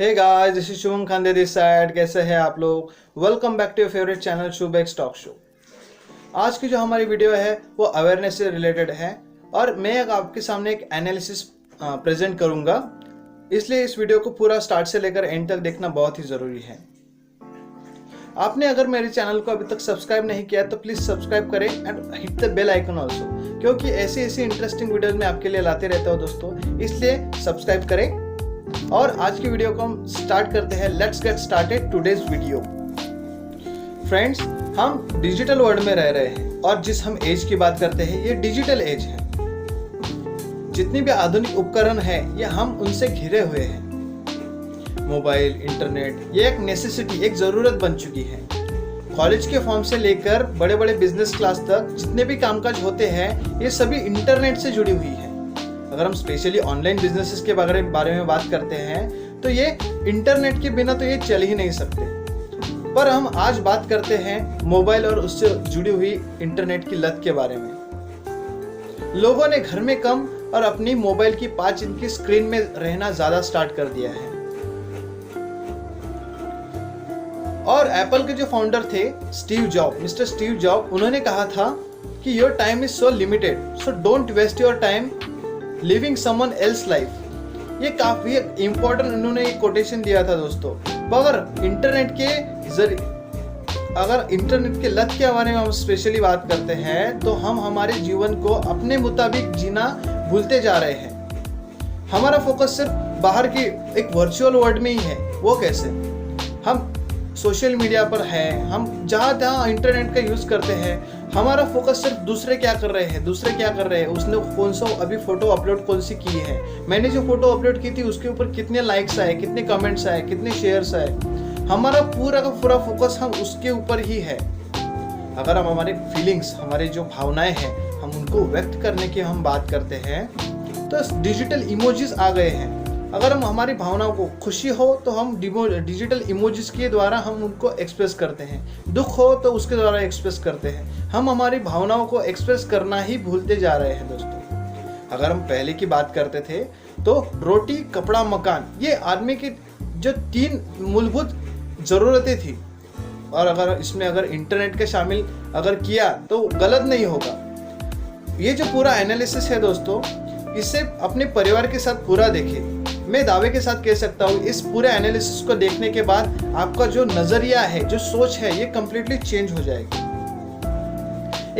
Hey guys, this is Shubham Khande this side. कैसे हैं आप लोग? Welcome back to your favourite channel Shubhex talk show. आज की जो हमारी वीडियो है वो अवेयरनेस से रिलेटेड है और मैं आपके सामने एक एनालिसिस प्रेजेंट करूंगा, इसलिए इस वीडियो को पूरा स्टार्ट से लेकर एंड तक देखना बहुत ही ज़रूरी है। आपने अगर मेरे चैनल को अभी तक सब्सक्राइब नहीं किया तो प्लीज़ सब्सक्राइब करें and hit the bell icon also, क्योंकि ऐसी इंटरेस्टिंग वीडियोज मैं आपके लिए लाते रहता हूँ दोस्तों, इसलिए सब्सक्राइब करें। और आज की वीडियो को हम स्टार्ट करते हैं। Let's get started today's video. Friends, हम डिजिटल वर्ल्ड में रह रहे हैं और जिस हम एज की बात करते हैं ये डिजिटल एज है। जितनी भी आधुनिक उपकरण है ये हम उनसे घिरे हुए हैं। मोबाइल, इंटरनेट ये एक नेसेसिटी, एक ज़रूरत बन चुकी है। कॉलेज के फॉर्म से लेकर बड़े बड़े बिजनेस क्लास तक जितने भी कामकाज होते हैं ये सभी इंटरनेट से जुड़ी हुई है। अगर हम स्पेशली ऑनलाइन बिजनेसेस के बारे में बात करते हैं तो ये इंटरनेट के बिना तो ये चल ही नहीं सकते। पर हम आज बात करते हैं मोबाइल और उससे जुड़ी हुई इंटरनेट की लत के बारे में। लोगों ने घर में कम और अपनी मोबाइल की 5 इंच की स्क्रीन में रहना ज़्यादा स्टार्ट कर दिया है। और एप्पल के जो फाउंडर थे मिस्टर स्टीव जॉब, उन्होंने कहा था कि your time is so limited, so don't waste your time living someone else life. ये काफी इंपॉर्टेंट उन्होंने एक कोटेशन दिया था दोस्तों। अगर इंटरनेट के लत के बारे में हम स्पेशली बात करते हैं तो हम हमारे जीवन को अपने मुताबिक जीना भूलते जा रहे हैं। हमारा फोकस सिर्फ बाहर की एक वर्चुअल वर्ल्ड में ही है। वो कैसे? हम सोशल मीडिया पर हैं, हम जहाँ तहाँ इंटरनेट का यूज़ करते हैं। हमारा फोकस सिर्फ दूसरे क्या कर रहे हैं, उसने कौन सा अभी फोटो अपलोड कौन सी की है, मैंने जो फोटो अपलोड की थी उसके ऊपर कितने लाइक्स आए, कितने कमेंट्स आए, कितने शेयर्स आए। हमारा पूरा का पूरा फोकस हम उसके ऊपर ही है। अगर हम हमारे फीलिंग्स, हमारे जो भावनाएं हैं, हम उनको व्यक्त करने की हम बात करते हैं तो डिजिटल इमोजीज आ गए हैं। अगर हम हमारी भावनाओं को, खुशी हो तो हम डिजिटल इमोजीज के द्वारा हम उनको एक्सप्रेस करते हैं, दुख हो तो उसके द्वारा एक्सप्रेस करते हैं। हम हमारी भावनाओं को एक्सप्रेस करना ही भूलते जा रहे हैं दोस्तों। अगर हम पहले की बात करते थे तो रोटी, कपड़ा, मकान, ये आदमी की जो 3 मूलभूत ज़रूरतें थी। और अगर इसमें इंटरनेट के शामिल किया तो गलत नहीं होगा। ये जो पूरा एनालिसिस है दोस्तों, इसे अपने परिवार के साथ पूरा देखें। मैं दावे के साथ कह सकता हूँ इस पूरे एनालिसिस को देखने के बाद आपका जो नजरिया है, जो सोच है, ये कंप्लीटली चेंज हो जाएगी।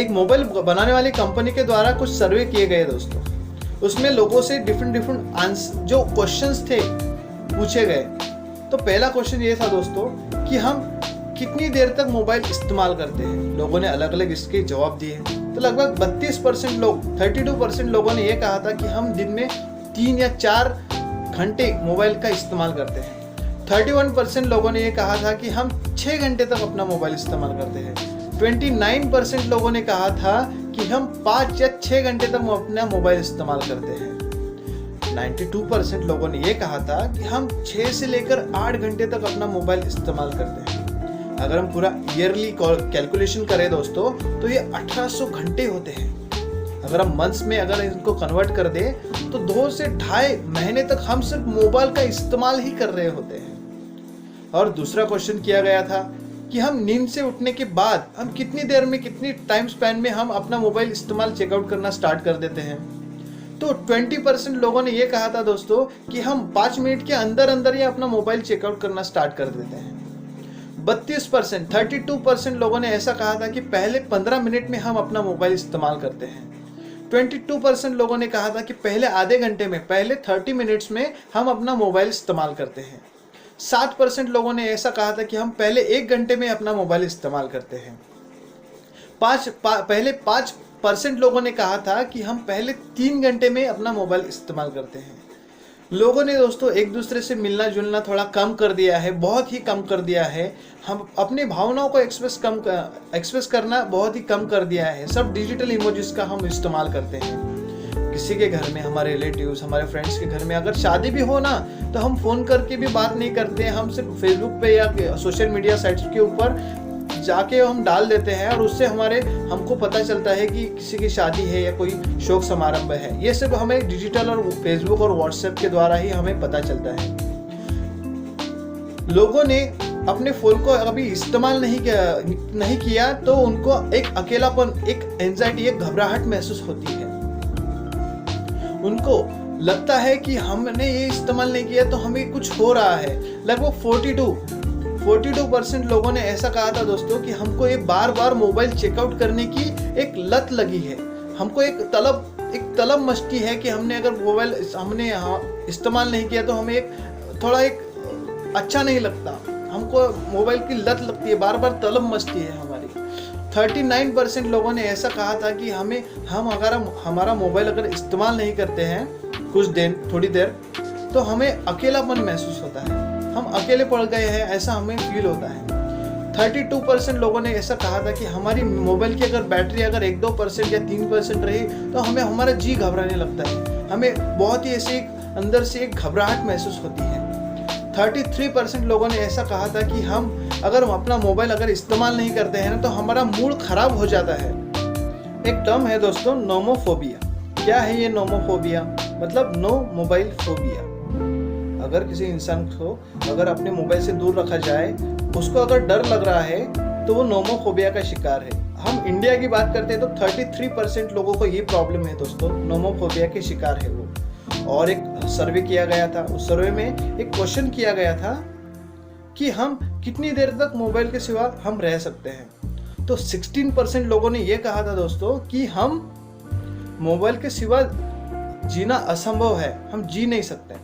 एक मोबाइल बनाने वाली कंपनी के द्वारा कुछ सर्वे किए गए दोस्तों। उसमें लोगों से डिफरेंट आंसर जो क्वेश्चंस थे पूछे गए। तो पहला क्वेश्चन ये था दोस्तों कि हम कितनी देर तक मोबाइल इस्तेमाल करते हैं। लोगों ने अलग अलग इसके जवाब दिए। तो लगभग 32% लोग, 32% लोगों ने यह कहा था कि हम दिन में 3 या 4 घंटे मोबाइल का इस्तेमाल करते हैं। 31% लोगों ने यह कहा था कि हम 6 घंटे तक अपना मोबाइल इस्तेमाल करते हैं। 29% लोगों ने कहा था कि हम 5 या 6 घंटे तक अपना मोबाइल इस्तेमाल करते हैं। 92% लोगों ने यह कहा था कि हम 6 से लेकर 8 घंटे तक अपना मोबाइल इस्तेमाल करते हैं। अगर हम पूरा ईयरली कैलकुलेशन करें दोस्तों तो ये 1800 घंटे होते हैं। अगर हम मंथ्स में इनको कन्वर्ट कर दे तो 2 से 2.5 महीने तक हम सिर्फ मोबाइल का इस्तेमाल ही कर रहे होते हैं। और दूसरा क्वेश्चन किया गया था कि हम नींद से उठने के बाद हम कितनी देर में, कितनी टाइम स्पैन में हम अपना मोबाइल इस्तेमाल चेकआउट करना स्टार्ट कर देते हैं। तो 20% लोगों ने यह कहा था दोस्तों कि हम 5 मिनट के अंदर ही अपना मोबाइल चेकआउट करना स्टार्ट कर देते हैं। 32% लोगों ने ऐसा कहा था कि पहले 15 मिनट में हम अपना मोबाइल इस्तेमाल करते हैं। 22% लोगों ने कहा था कि पहले आधे घंटे में, पहले 30 मिनट्स में हम अपना मोबाइल इस्तेमाल करते हैं। 7% लोगों ने ऐसा कहा था कि हम पहले 1 घंटे में अपना मोबाइल इस्तेमाल करते हैं। 5% लोगों ने कहा था कि हम पहले 3 घंटे में अपना मोबाइल इस्तेमाल करते हैं। लोगों ने दोस्तों एक दूसरे से मिलना जुलना थोड़ा कम कर दिया है, बहुत ही कम कर दिया है। हम अपनी भावनाओं को एक्सप्रेस करना बहुत ही कम कर दिया है। सब डिजिटल इमोजीज का हम इस्तेमाल करते हैं। किसी के घर में, हमारे रिलेटिव्स, हमारे फ्रेंड्स के घर में अगर शादी भी हो ना तो हम फ़ोन करके भी बात नहीं करते हैं। हम सिर्फ फेसबुक पे या सोशल मीडिया साइट्स के ऊपर जाके हम डाल देते हैं और उससे हमको पता चलता है कि किसी की शादी है या कोई शोक समारंभ है। ये सब हमें डिजिटल और फेसबुक और व्हाट्सएप के द्वारा ही हमें पता चलता है। लोगों ने अपने फ़ोन को अभी इस्तेमाल नहीं किया तो उनको एक अकेलापन, एक एंजाइटी, एक घबराहट महसूस होती है। उनको लगता है कि हमने ये इस्तेमाल नहीं किया तो हमें कुछ हो रहा है। लगभग 42% लोगों ने ऐसा कहा था दोस्तों कि हमको ये बार बार मोबाइल चेकआउट करने की एक लत लगी है। हमको एक तलब मचती है कि हमने अगर मोबाइल हमने इस्तेमाल नहीं किया तो हमें एक अच्छा नहीं लगता। हमको मोबाइल की लत लगती है, बार बार तलब मचती है हमारी। 39% लोगों ने ऐसा कहा था कि हमारा मोबाइल अगर इस्तेमाल नहीं करते हैं थोड़ी देर तो हमें अकेलापन महसूस होता है, हम अकेले पड़ गए हैं ऐसा हमें फील होता है। 32% लोगों ने ऐसा कहा था कि हमारी मोबाइल की अगर बैटरी अगर 1-2% या 3% रही तो हमें हमारा जी घबराने लगता है, हमें बहुत ही ऐसे अंदर से एक घबराहट महसूस होती है। 33% लोगों ने ऐसा कहा था कि हम अपना मोबाइल अगर इस्तेमाल नहीं करते हैं ना तो हमारा मूड खराब हो जाता है। एक टर्म है दोस्तों, नोमोफोबिया। क्या है ये नोमोफोबिया? मतलब नो मोबाइल फोबिया। अगर किसी इंसान को अगर अपने मोबाइल से दूर रखा जाए, उसको अगर डर लग रहा है तो वो नोमोफोबिया का शिकार है। हम इंडिया की बात करते हैं तो 33% लोगों को ये प्रॉब्लम है दोस्तों, नोमोफोबिया के शिकार है वो। और एक सर्वे किया गया था, उस सर्वे में एक क्वेश्चन किया गया था कि हम कितनी देर तक मोबाइल के सिवा हम रह सकते हैं। तो 16% लोगों ने ये कहा था दोस्तों कि हम मोबाइल के सिवा जीना असंभव है, हम जी नहीं सकते।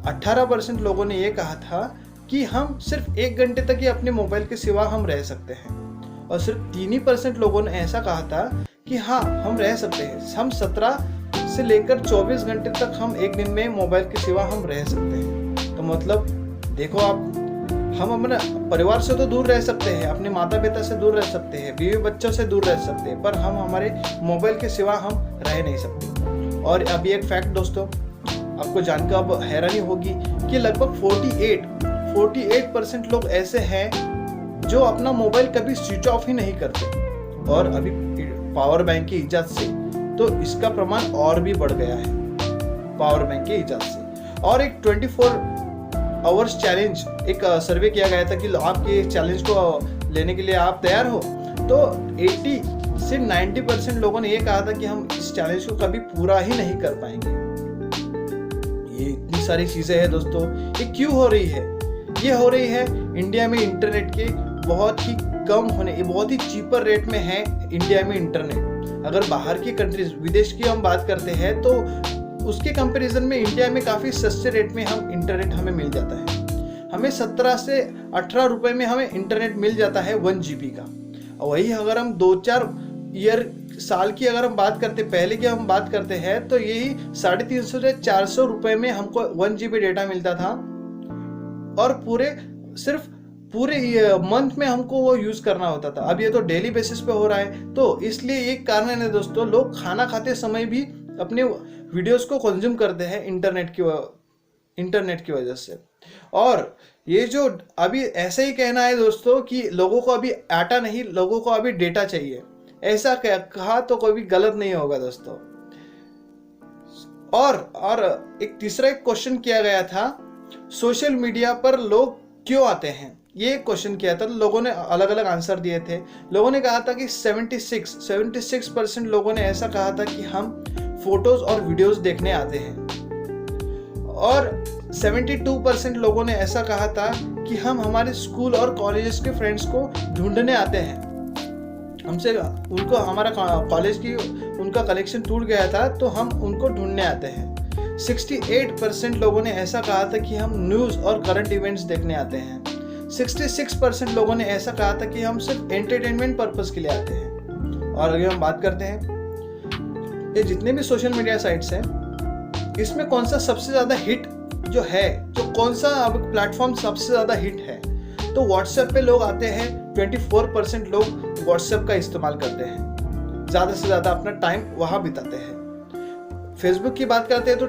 18% लोगों ने ये कहा था कि हम सिर्फ 1 घंटे तक ही अपने मोबाइल के सिवा हम रह सकते हैं। और सिर्फ 3% लोगों ने ऐसा कहा था कि हाँ हम रह सकते हैं, हम 17 से लेकर 24 घंटे तक हम एक दिन में मोबाइल के सिवा हम रह सकते हैं। तो मतलब देखो आप, हम अपने परिवार से तो दूर रह सकते हैं, अपने माता पिता से दूर रह सकते हैं, बीवी बच्चों से दूर रह सकते हैं, पर हम हमारे मोबाइल के सिवा हम रह नहीं सकते। और अभी एक फैक्ट दोस्तों, आपको जानकर अब हैरानी होगी कि लगभग 48% लोग ऐसे हैं जो अपना मोबाइल कभी स्विच ऑफ ही नहीं करते। और अभी पावर बैंक की इजाद से तो इसका प्रमाण और भी बढ़ गया है, पावर बैंक के इजाद से। और एक 24 आवर्स चैलेंज, एक सर्वे किया गया था कि आपके चैलेंज को लेने के लिए आप तैयार हो, तो 80 से 90% लोगों ने ये कहा था कि हम इस चैलेंज को कभी पूरा ही नहीं कर पाएंगे। ये इतनी सारी चीजें हैं दोस्तों, ये क्यों हो रही है? ये हो रही है इंडिया में इंटरनेट के बहुत ही कम होने, ये बहुत ही चीपर रेट में है इंडिया में इंटरनेट। अगर बाहर की कंट्रीज, विदेश की हम बात करते हैं तो उसके कंपैरिजन में इंडिया में काफ़ी सस्ते रेट में हम इंटरनेट हमें मिल जाता है। हमें 17 से 18 रुपए में हमें इंटरनेट मिल जाता है 1 GB का। वही अगर हम 2-4 साल की अगर हम बात करते, पहले की हम बात करते हैं तो यही 350 से 400 रुपए में हमको 1 GB डेटा मिलता था और पूरे मंथ में हमको वो यूज करना होता था। अब ये तो डेली बेसिस पे हो रहा है। तो इसलिए एक कारण है दोस्तों, लोग खाना खाते समय भी अपने वीडियोस को कंज्यूम करते हैं इंटरनेट की वजह से। और ये जो अभी ऐसे ही कहना है दोस्तों कि लोगों को अभी आटा नहीं, लोगों को अभी डेटा चाहिए, ऐसा कहा तो कभी गलत नहीं होगा दोस्तों। और एक तीसरा क्वेश्चन किया गया था, सोशल मीडिया पर लोग क्यों आते हैं? ये क्वेश्चन किया था तो लोगों ने अलग अलग आंसर दिए थे। लोगों ने कहा था कि 76% लोगों ने ऐसा कहा था कि हम फोटोज और वीडियोस देखने आते हैं। और 72% लोगों ने ऐसा कहा था कि हम हमारे स्कूल और कॉलेजेस के फ्रेंड्स को ढूंढने आते हैं। हमारा कॉलेज की उनका कलेक्शन टूट गया था तो हम उनको ढूंढने आते हैं। 68% लोगों ने ऐसा कहा था कि हम न्यूज़ और करंट इवेंट्स देखने आते हैं। 66% लोगों ने ऐसा कहा था कि हम सिर्फ एंटरटेनमेंट पर्पस के लिए आते हैं। और अगर हम बात करते हैं ये जितने भी सोशल मीडिया साइट्स हैं, इसमें कौन सा सबसे ज़्यादा हिट जो है, जो कौन सा अब प्लेटफॉर्म सबसे ज़्यादा हिट है, तो व्हाट्सएप पे लोग आते हैं। 24% लोग व्हाट्सएप का इस्तेमाल करते हैं, ज़्यादा से ज़्यादा अपना टाइम वहाँ बिताते हैं। फेसबुक की बात करते हैं तो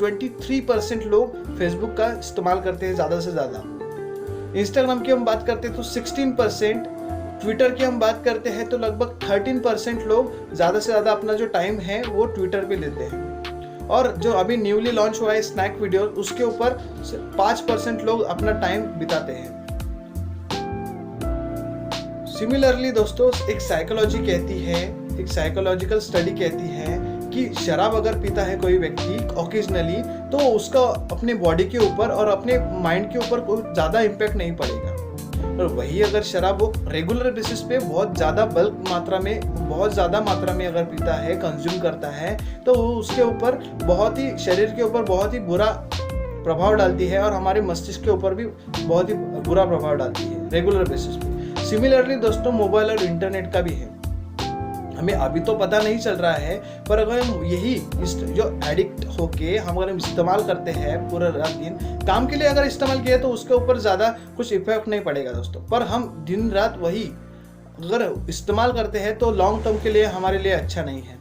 23% लोग फेसबुक का इस्तेमाल करते हैं ज़्यादा से ज़्यादा। इंस्टाग्राम की हम बात करते हैं तो 16%, ट्विटर की हम बात करते हैं तो लगभग 13% लोग ज़्यादा से ज़्यादा अपना जो टाइम है वो ट्विटर पे देते हैं। और जो अभी न्यूली लॉन्च हुआ है स्नैक वीडियो, उसके ऊपर 5% लोग अपना टाइम बिताते हैं। सिमिलरली दोस्तों, एक साइकोलॉजी कहती है, एक साइकोलॉजिकल स्टडी कहती है कि शराब अगर पीता है कोई व्यक्ति ओकेजनली, तो उसका अपने बॉडी के ऊपर और अपने माइंड के ऊपर कोई ज़्यादा इम्पैक्ट नहीं पड़ेगा। और वही अगर शराब वो रेगुलर बेसिस पे बहुत ज़्यादा मात्रा में अगर पीता है, कंज्यूम करता है, तो वो उसके ऊपर बहुत ही, शरीर के ऊपर बहुत ही बुरा प्रभाव डालती है और हमारे मस्तिष्क के ऊपर भी बहुत ही बुरा प्रभाव डालती है रेगुलर बेसिस पे। सिमिलरली दोस्तों, मोबाइल और इंटरनेट का भी है। हमें अभी तो पता नहीं चल रहा है, पर अगर हम यही जो एडिक्ट होके हम अगर इस्तेमाल करते हैं पूरा रात दिन, काम के लिए अगर इस्तेमाल किया तो उसके ऊपर ज़्यादा कुछ इफेक्ट नहीं पड़ेगा दोस्तों। पर हम दिन रात वही अगर इस्तेमाल करते हैं तो लॉन्ग टर्म के लिए हमारे लिए अच्छा नहीं है।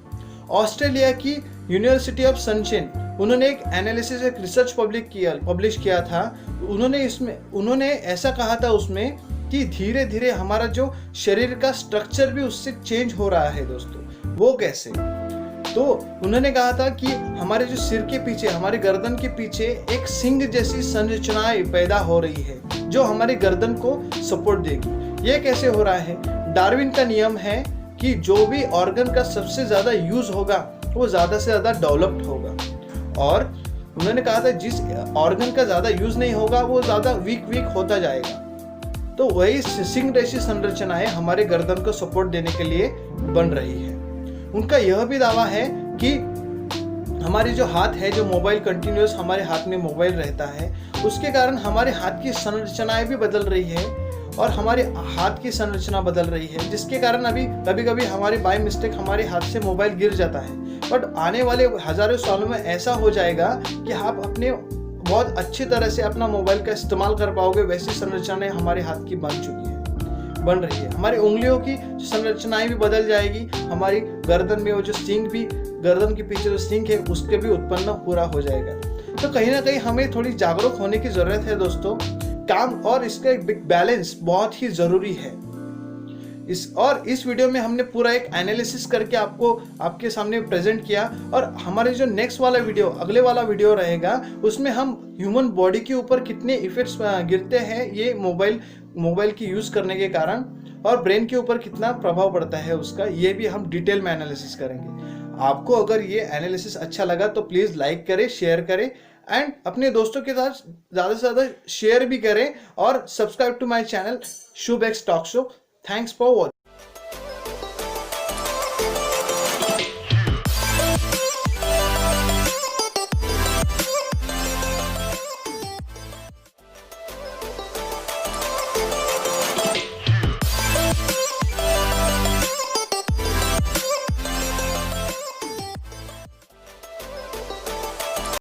ऑस्ट्रेलिया की यूनिवर्सिटी ऑफ सनशाइन, उन्होंने एक एनालिसिस, एक रिसर्च पब्लिश किया था। उन्होंने ऐसा कहा था उसमें कि धीरे धीरे हमारा जो शरीर का स्ट्रक्चर भी उससे चेंज हो रहा है दोस्तों। वो कैसे? तो उन्होंने कहा था कि हमारे जो सिर के पीछे, हमारे गर्दन के पीछे एक सिंग जैसी संरचनाएं पैदा हो रही है जो हमारे गर्दन को सपोर्ट देगी। ये कैसे हो रहा है? डार्विन का नियम है कि जो भी ऑर्गन का सबसे ज्यादा यूज होगा वो ज्यादा से ज्यादा डेवलप्ड होगा, और उन्होंने कहा था जिस ऑर्गन का ज्यादा यूज नहीं होगा वो ज्यादा वीक होता जाएगा। तो वही सिंग जैसी संरचनाएं हमारे गर्दन को सपोर्ट देने के लिए बन रही है। उनका यह भी दावा है कि हमारी जो हाथ है, जो मोबाइल कंटिन्यूस हमारे हाथ में मोबाइल रहता है, उसके कारण हमारे हाथ की संरचनाएं भी बदल रही है और हमारे हाथ की संरचना बदल रही है, जिसके कारण अभी कभी कभी हमारे बाय मिस्टेक हमारे हाथ से मोबाइल गिर जाता है। बट आने वाले हजारों सालों में ऐसा हो जाएगा कि आप अपने बहुत अच्छी तरह से अपना मोबाइल का इस्तेमाल कर पाओगे। वैसी संरचनाएं हमारे हाथ की बन रही है। हमारी उंगलियों की संरचनाएं भी बदल जाएगी। हमारी गर्दन में वो जो सिंग भी, गर्दन के पीछे जो सिंग है उसके भी उत्पन्न पूरा हो जाएगा। तो कहीं ना कहीं हमें थोड़ी जागरूक होने की जरूरत है दोस्तों। काम और इसका एक बैलेंस बहुत ही जरूरी है। इस वीडियो में हमने पूरा एक एनालिसिस करके आपके सामने प्रेजेंट किया, और हमारे जो नेक्स्ट वाला वीडियो, अगले वाला वीडियो रहेगा, उसमें हम ह्यूमन बॉडी के ऊपर कितने इफेक्ट्स गिरते हैं ये मोबाइल की यूज करने के कारण, और ब्रेन के ऊपर कितना प्रभाव पड़ता है उसका, ये भी हम डिटेल में एनालिसिस करेंगे। आपको अगर ये एनालिसिस अच्छा लगा तो प्लीज लाइक करें, शेयर करें, एंड अपने दोस्तों के साथ ज़्यादा से ज़्यादा शेयर भी करें, और subscribe to my channel Shubh X talk show. Thanks for watching.